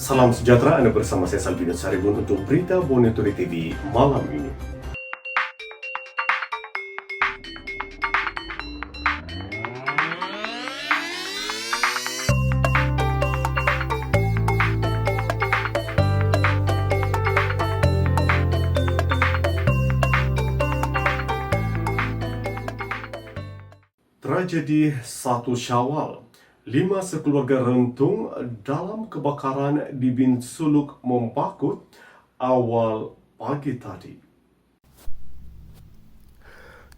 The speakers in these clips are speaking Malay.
Salam sejahtera, Anda bersama saya Salvino Saribun untuk Berita Bonituri TV malam ini. Tragedi 1 Syawal. 5 sekeluarga rentung dalam kebakaran di Bin Suluk Mempakut awal pagi tadi.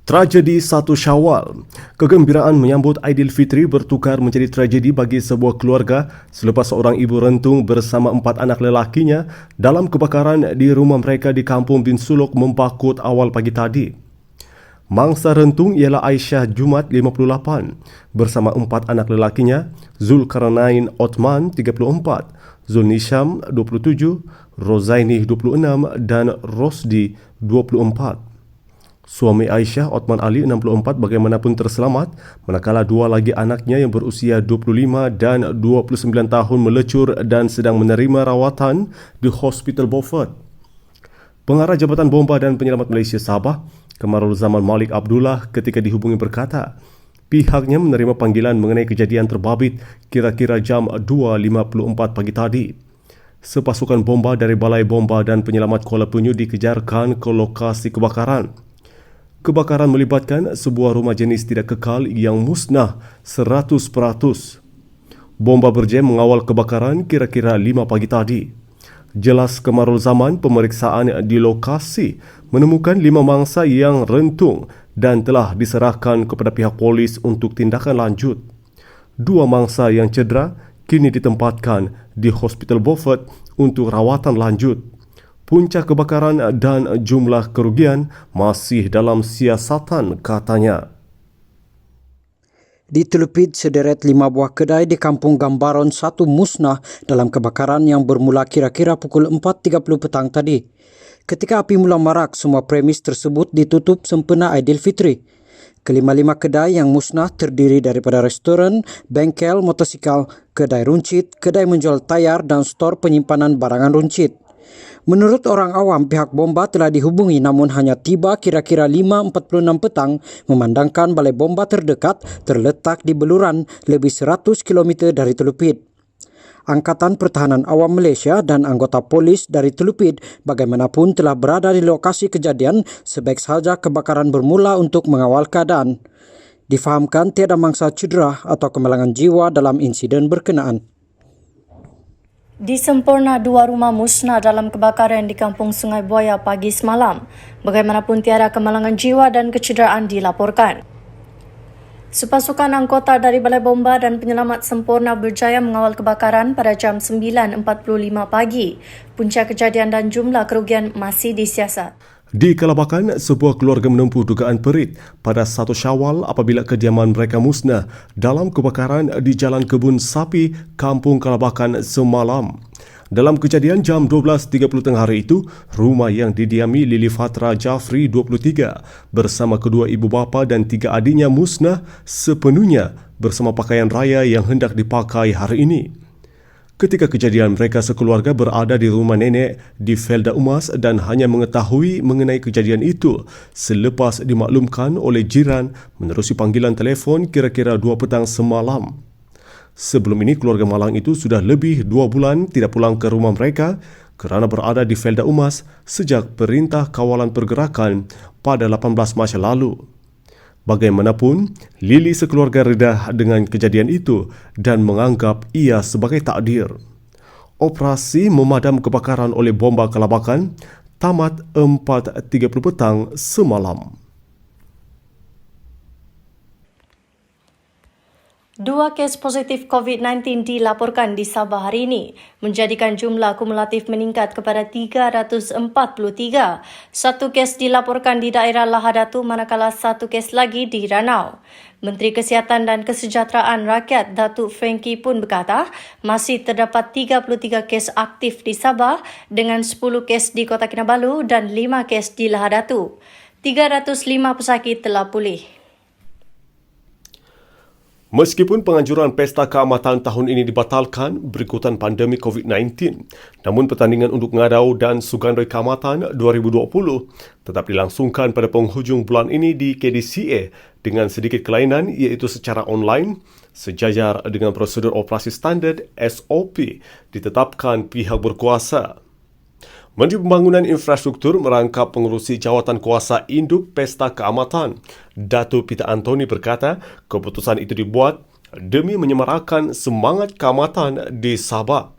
Tragedi 1 Syawal. Kegembiraan menyambut Aidilfitri bertukar menjadi tragedi bagi sebuah keluarga selepas seorang ibu rentung bersama 4 anak lelakinya dalam kebakaran di rumah mereka di Kampung Bin Suluk Mempakut awal pagi tadi. Mangsa rentung ialah Aisyah Jumat 58 bersama 4 anak lelakinya, Zulkarnain Othman 34, Zulnisham 27, Rozaini 26 dan Rosdi 24. Suami Aisyah, Othman Ali 64 bagaimanapun terselamat, manakala 2 lagi anaknya yang berusia 25 dan 29 tahun melecur dan sedang menerima rawatan di Hospital Beaufort. Pengarah Jabatan Bomba dan Penyelamat Malaysia Sabah, Kamarul Zaman Malik Abdullah ketika dihubungi berkata, pihaknya menerima panggilan mengenai kejadian terbabit kira-kira jam 2.54 pagi tadi. Sepasukan bomba dari Balai Bomba dan Penyelamat Kuala Penyu dikejarkan ke lokasi kebakaran. Kebakaran melibatkan sebuah rumah jenis tidak kekal yang musnah 100%. Bomba berjem mengawal kebakaran kira-kira 5 pagi tadi. Jelas Kamarul Zaman, pemeriksaan di lokasi menemukan 5 mangsa yang rentung dan telah diserahkan kepada pihak polis untuk tindakan lanjut. 2 mangsa yang cedera kini ditempatkan di Hospital Beaufort untuk rawatan lanjut. Puncak kebakaran dan jumlah kerugian masih dalam siasatan, katanya. Di Telupit, sederet 5 buah kedai di Kampung Gambaron 1 musnah dalam kebakaran yang bermula kira-kira pukul 4.30 petang tadi. Ketika api mula marak, semua premis tersebut ditutup sempena Aidilfitri. Kelima-lima kedai yang musnah terdiri daripada restoran, bengkel, motosikal, kedai runcit, kedai menjual tayar dan stor penyimpanan barangan runcit. Menurut orang awam, pihak bomba telah dihubungi namun hanya tiba kira-kira 5.46 petang memandangkan balai bomba terdekat terletak di Beluran lebih 100 km dari Telupit. Angkatan Pertahanan Awam Malaysia dan anggota polis dari Telupit bagaimanapun telah berada di lokasi kejadian sebaik sahaja kebakaran bermula untuk mengawal keadaan. Difahamkan tiada mangsa cedera atau kemalangan jiwa dalam insiden berkenaan. Di Semporna, 2 rumah musnah dalam kebakaran di Kampung Sungai Buaya pagi semalam. Bagaimanapun tiada kemalangan jiwa dan kecederaan dilaporkan. Sepasukan anggota dari Balai Bomba dan Penyelamat Semporna berjaya mengawal kebakaran pada jam 9.45 pagi. Punca kejadian dan jumlah kerugian masih disiasat. Di Kalabakan, sebuah keluarga menempuh dugaan perit pada 1 Syawal apabila kediaman mereka musnah dalam kebakaran di Jalan Kebun Sapi, Kampung Kalabakan semalam. Dalam kejadian jam 12.30 tengah hari itu, rumah yang didiami Lili Fatra Jafri 23 bersama kedua ibu bapa dan 3 adiknya musnah sepenuhnya bersama pakaian raya yang hendak dipakai hari ini. Ketika kejadian, mereka sekeluarga berada di rumah nenek di Felda Umas dan hanya mengetahui mengenai kejadian itu selepas dimaklumkan oleh jiran menerusi panggilan telefon kira-kira 2 petang semalam. Sebelum ini, keluarga malang itu sudah lebih 2 bulan tidak pulang ke rumah mereka kerana berada di Felda Umas sejak Perintah Kawalan Pergerakan pada 18 Mac lalu. Bagaimanapun, Lili sekeluarga reda dengan kejadian itu dan menganggap ia sebagai takdir. Operasi memadam kebakaran oleh bomba Kalabakan tamat 4.30 petang semalam. 2 kes positif COVID-19 dilaporkan di Sabah hari ini, menjadikan jumlah kumulatif meningkat kepada 343. 1 kes dilaporkan di daerah Lahadatu manakala 1 kes lagi di Ranau. Menteri Kesihatan dan Kesejahteraan Rakyat Datuk Frankie pun berkata, masih terdapat 33 kes aktif di Sabah dengan 10 kes di Kota Kinabalu dan 5 kes di Lahadatu. 305 pesakit telah pulih. Meskipun penganjuran Pesta Keamatan tahun ini dibatalkan berikutan pandemik COVID-19, namun pertandingan untuk ngadau dan Sugandoi Keamatan 2020 tetap dilangsungkan pada penghujung bulan ini di KDCA dengan sedikit kelainan iaitu secara online, sejajar dengan prosedur operasi standard SOP ditetapkan pihak berkuasa. Menteri Pembangunan Infrastruktur merangkap pengerusi jawatan kuasa induk Pesta Keamatan, Datuk Peter Anthony berkata keputusan itu dibuat demi menyemarakan semangat keamatan di Sabah.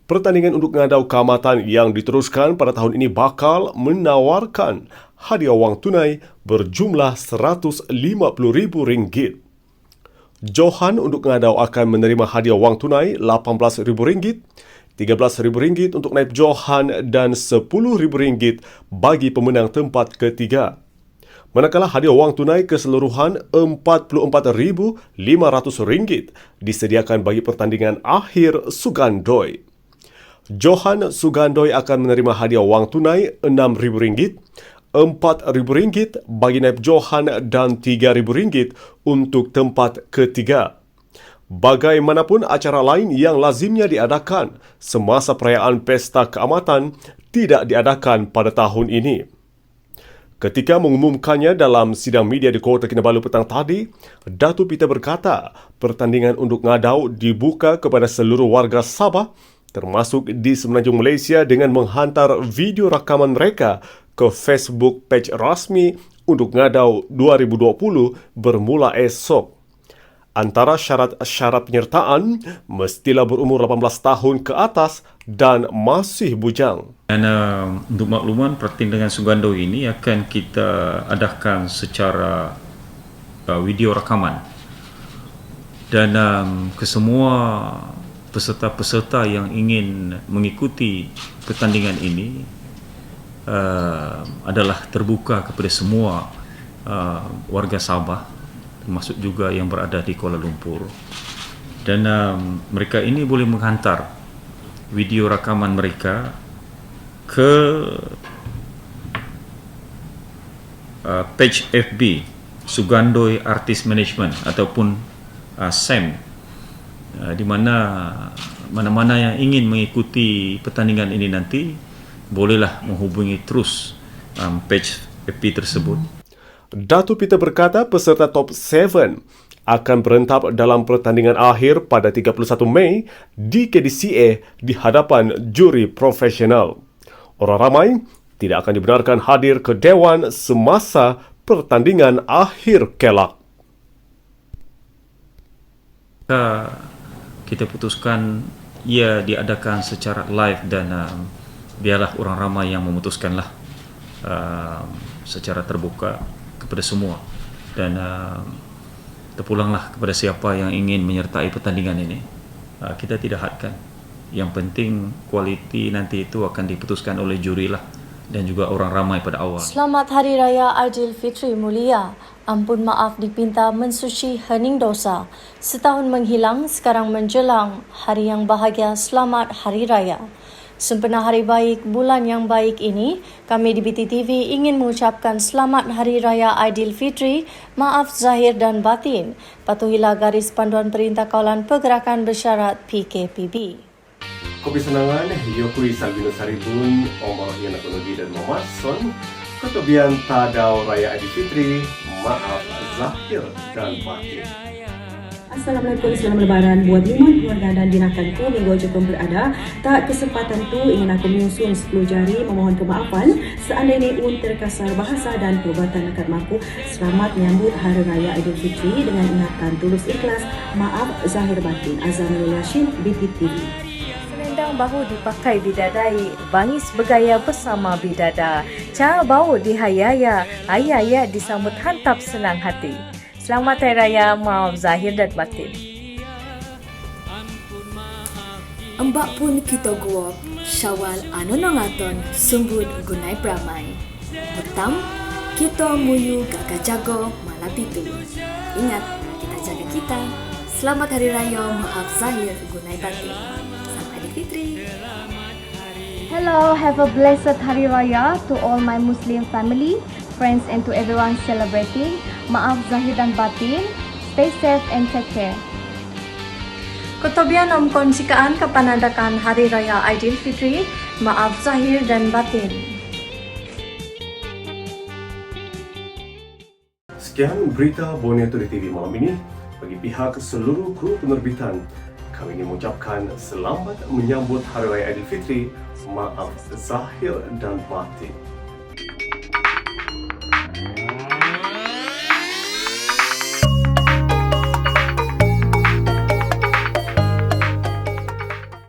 Pertandingan untuk ngadau keamatan yang diteruskan pada tahun ini bakal menawarkan hadiah wang tunai berjumlah RM150,000. Johan untuk ngadau akan menerima hadiah wang tunai RM18,000, RM13,000 untuk naib Johan dan RM10,000 bagi pemenang tempat ketiga. Manakala hadiah wang tunai keseluruhan RM44,500 disediakan bagi pertandingan akhir Sugandoi. Johan Sugandoi akan menerima hadiah wang tunai RM6,000, RM4,000 bagi naib Johan dan RM3,000 untuk tempat ketiga. Bagaimanapun acara lain yang lazimnya diadakan semasa perayaan Pesta Keamatan tidak diadakan pada tahun ini. Ketika mengumumkannya dalam sidang media di Kota Kinabalu petang tadi, Datuk Peter berkata pertandingan untuk ngadau dibuka kepada seluruh warga Sabah termasuk di Semenanjung Malaysia dengan menghantar video rakaman mereka ke Facebook page rasmi untuk ngadau 2020 bermula esok. Antara syarat-syarat penyertaan mestilah berumur 18 tahun ke atas dan masih bujang. Dan untuk makluman, pertandingan Sugandoi ini akan kita adakan secara video rakaman. Dan kesemua peserta-peserta yang ingin mengikuti pertandingan ini adalah terbuka kepada semua warga Sabah, termasuk juga yang berada di Kuala Lumpur. Dan mereka ini boleh menghantar video rakaman mereka ke page FB Sugandoi Artist Management ataupun SAM, di mana-mana yang ingin mengikuti pertandingan ini nanti bolehlah menghubungi terus page FB tersebut. Datuk Peter berkata peserta top 7 akan berentap dalam pertandingan akhir pada 31 Mei di KDCA di hadapan juri profesional. Orang ramai tidak akan dibenarkan hadir ke Dewan semasa pertandingan akhir kelak. Kita putuskan ia diadakan secara live dan biarlah orang ramai yang memutuskanlah secara terbuka kepada semua, dan terpulanglah kepada siapa yang ingin menyertai pertandingan ini. Kita tidak hadkan. Yang penting kualiti nanti itu akan diputuskan oleh juri lah dan juga orang ramai pada awal. Selamat Hari Raya Aidilfitri Mulia. Ampun maaf dipinta mensuci hening dosa. Setahun menghilang, sekarang menjelang hari yang bahagia. Selamat Hari Raya. Sempena Hari Baik bulan yang baik ini, kami di BTTV ingin mengucapkan Selamat Hari Raya Aidilfitri, maaf zahir dan batin. Patuhilah garis panduan Perintah Kawalan Pergerakan Bersyarat PKPB. Kopi senangan, Yokui Salbino Saribun, Omar Yana Konogi dan Muhammad Son, ketebian Tadau Raya Aidilfitri, maaf zahir dan batin. Assalamualaikum, selamat lebaran buat lima keluarga dan dinakanku minggu cukup berada. Tak kesempatan tu ingin aku menyusun 10 jari memohon kemaafan seandainya un terkasar bahasa dan perbuatan dekat maku. Selamat menyambut Hari Raya Aidilfitri dengan ingatan tulus ikhlas, maaf zahir batin. Azamul Yashin, BTTV. Selendang bahu dipakai bidadari, bangis bergaya bersama bidadar. Cara bau dihayaya, ayaya disambut hantap senang hati. Selamat Hari Raya, maaf zahir dan batin. Embak pun kita gua, Syawal anonongaton sembut gunai pramai. Betam, kita muyu gagah jago malapitu. Ingat, kita jaga kita. Selamat Hari Raya, maaf zahir gunai batin. Selamat Aidilfitri. Hello, have a blessed Hari Raya to all my Muslim family, friends and to everyone celebrating. Maaf zahir dan batin. Stay safe and take care. Ketobian mengkongsikan kepanandakan Hari Raya Aidilfitri, maaf zahir dan batin. Sekian berita Borneo Today TV malam ini. Bagi pihak seluruh kru penerbitan, kami ingin mengucapkan selamat menyambut Hari Raya Aidilfitri, maaf zahir dan batin.